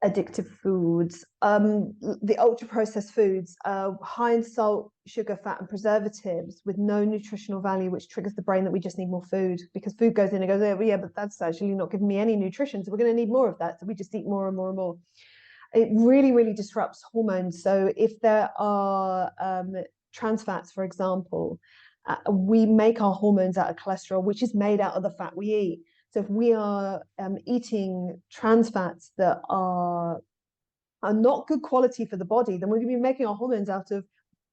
addictive foods, the ultra processed foods, high in salt, sugar, fat, and preservatives with no nutritional value, which triggers the brain that we just need more food, because food goes in and goes, oh, yeah, but that's actually not giving me any nutrition, so we're going to need more of that, so we just eat more and more and more. It really, really disrupts hormones. So if there are trans fats, for example, we make our hormones out of cholesterol, which is made out of the fat we eat. So if we are eating trans fats that are not good quality for the body, then we're going to be making our hormones out of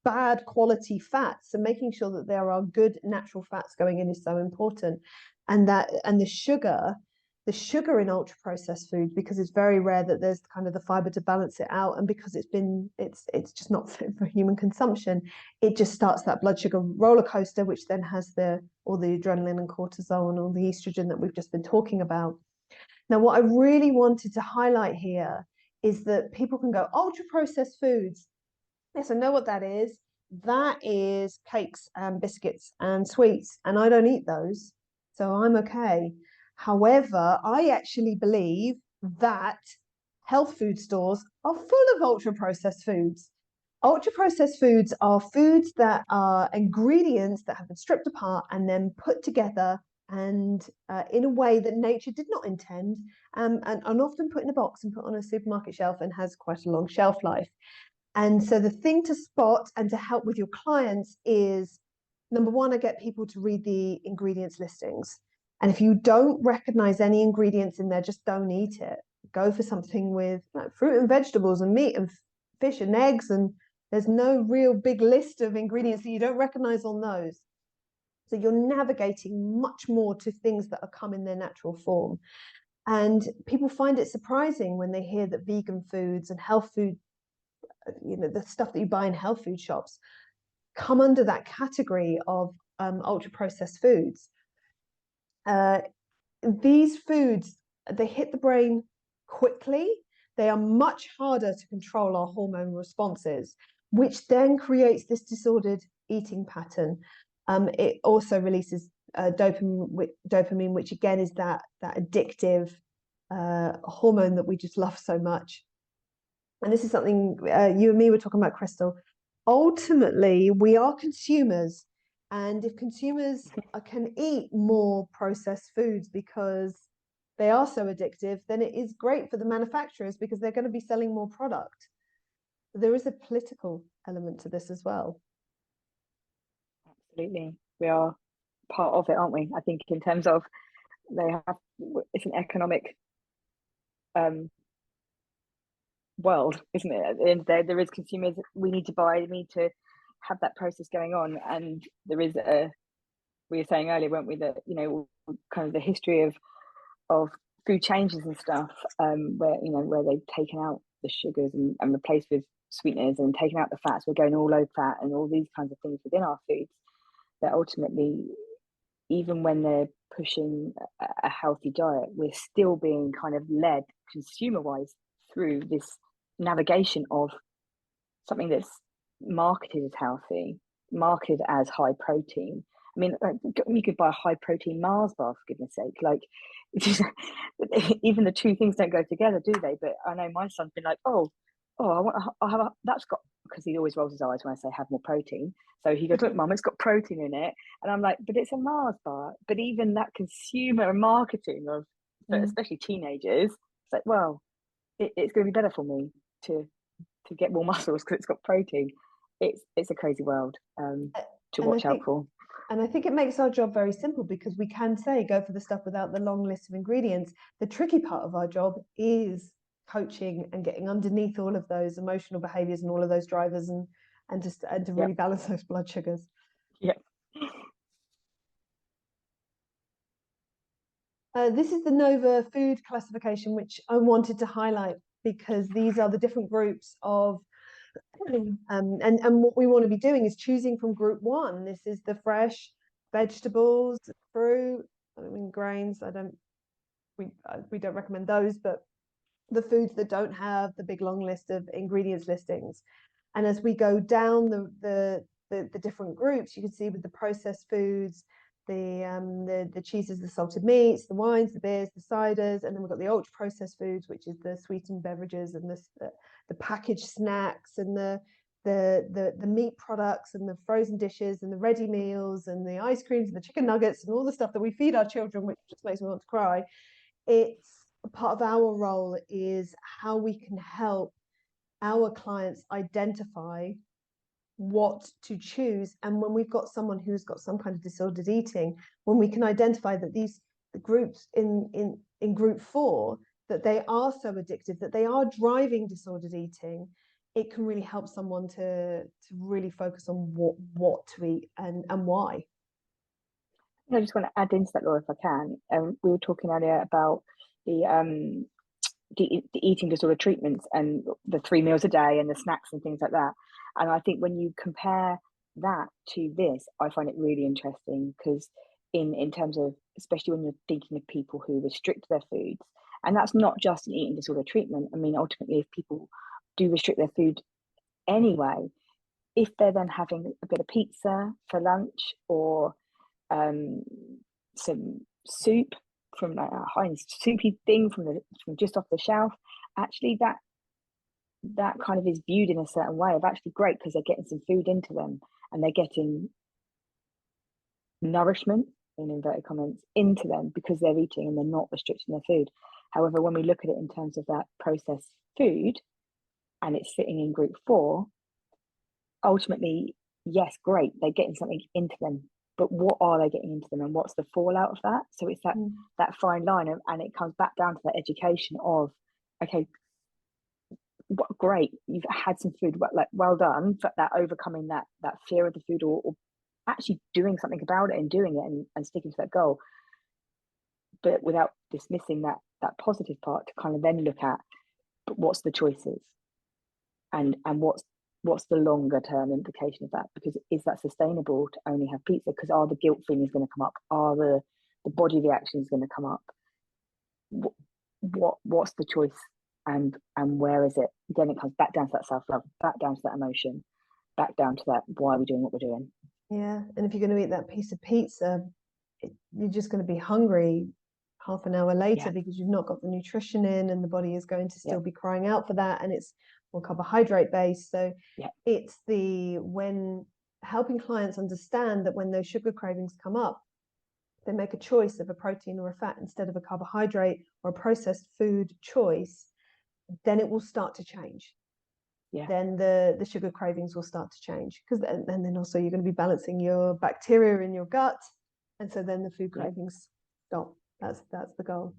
bad quality fats. So making sure that there are good natural fats going in is so important. And the sugar in ultra processed foods, because it's very rare that there's kind of the fiber to balance it out, and because it's just not fit for human consumption, it just starts that blood sugar roller coaster, which then has all the adrenaline and cortisol and all the estrogen that we've just been talking about. Now, what I really wanted to highlight here is that people can go, ultra processed foods. Yes, I know what that is. That is cakes and biscuits and sweets, and I don't eat those, so I'm okay. However, I actually believe that health food stores are full of ultra processed foods. Ultra processed foods are foods that are ingredients that have been stripped apart and then put together and in a way that nature did not intend, and often put in a box and put on a supermarket shelf and has quite a long shelf life. And so the thing to spot and to help with your clients is, number one, I get people to read the ingredients listings. And if you don't recognize any ingredients in there, just don't eat it. Go for something with fruit and vegetables and meat and fish and eggs, and there's no real big list of ingredients that you don't recognize on those. So you're navigating much more to things that are come in their natural form. And people find it surprising when they hear that vegan foods and health food, the stuff that you buy in health food shops, come under that category of ultra processed foods. These foods, they hit the brain quickly. They are much harder to control our hormone responses, which then creates this disordered eating pattern. It also releases dopamine, which again is that addictive hormone that we just love so much. And this is something you and me were talking about, Crystal. Ultimately, we are consumers. And if consumers can eat more processed foods because they are so addictive, then it is great for the manufacturers because they're going to be selling more product. There is a political element to this as well. Absolutely. We are part of it, aren't we? I think in terms of it's an economic world, isn't it? At the end of the day, there is consumers. We need to buy, we need to have that process going on, and there is we were saying earlier, weren't we, that kind of the history of food changes and stuff, where they've taken out the sugars and replaced with sweeteners and taken out the fats. We're going all low fat and all these kinds of things within our foods, that ultimately, even when they're pushing a healthy diet, we're still being kind of led consumer wise through this navigation of something that's marketed as healthy, marketed as high protein. I mean, you could buy a high protein Mars bar, for goodness sake. Like, even the two things don't go together, do they? But I know my son's been like, I'll have that's got, because he always rolls his eyes when I say have more protein. So he goes, look, Mum, it's got protein in it. And I'm like, but it's a Mars bar. But even that consumer marketing of, especially teenagers, it's like, well, it's going to be better for me to get more muscles because it's got protein. It's a crazy world to watch out for. And I think it makes our job very simple, because we can say go for the stuff without the long list of ingredients. The tricky part of our job is coaching and getting underneath all of those emotional behaviors and all of those drivers, and to really balance those blood sugars. Yeah. This is the Nova food classification, which I wanted to highlight because these are the different groups of and what we want to be doing is choosing from group 1. This is the fresh vegetables, fruit, grains. We don't recommend those, but the foods that don't have the big long list of ingredients listings. And as we go down the different groups, you can see with the processed foods, the cheeses, the salted meats, the wines, the beers, the ciders, and then we've got the ultra processed foods, which is the sweetened beverages and the packaged snacks and the meat products and the frozen dishes and the ready meals and the ice creams and the chicken nuggets and all the stuff that we feed our children, which just makes me want to cry. It's part of our role is how we can help our clients identify what to choose. And when we've got someone who's got some kind of disordered eating, when we can identify that these groups in group 4, that they are so addictive, that they are driving disordered eating, it can really help someone to really focus on what to eat and why. I just want to add into that, Laura, if I can. We were talking earlier about the eating disorder treatments and the 3 meals a day and the snacks and things like that. And I think when you compare that to this, I find it really interesting because in terms of, especially when you're thinking of people who restrict their foods, and that's not just an eating disorder treatment. I mean, ultimately, if people do restrict their food anyway, if they're then having a bit of pizza for lunch or some soup from like a Heinz soupy thing from just off the shelf, actually that kind of is viewed in a certain way of actually great because they're getting some food into them and they're getting nourishment in inverted commas into them because they're eating and they're not restricting their food. However, when we look at it in terms of that processed food and it's sitting in group 4, ultimately, yes, great, they're getting something into them, but what are they getting into them and what's the fallout of that? So it's that fine line, and it comes back down to that education of, okay, great, you've had some food, well done, but that overcoming that fear of the food or actually doing something about it and doing it and sticking to that goal, but without dismissing that positive part to kind of then look at, but what's the choices and what's the longer term implication of that? Because is that sustainable to only have pizza? Because are the guilt feelings going to come up? Are the body reactions going to come up? What's the choice and where is it? Again, it comes back down to that self-love, back down to that emotion, back down to that why are we doing what we're doing. Yeah, and if you're going to eat that piece of pizza, you're just going to be hungry half an hour later because you've not got the nutrition in, and the body is going to still be crying out for that, and it's more carbohydrate based. So it's when helping clients understand that when those sugar cravings come up, they make a choice of a protein or a fat instead of a carbohydrate or a processed food choice, then it will start to change. Then the sugar cravings will start to change, because and then also you're going to be balancing your bacteria in your gut, and so then the food cravings stop. That's the goal.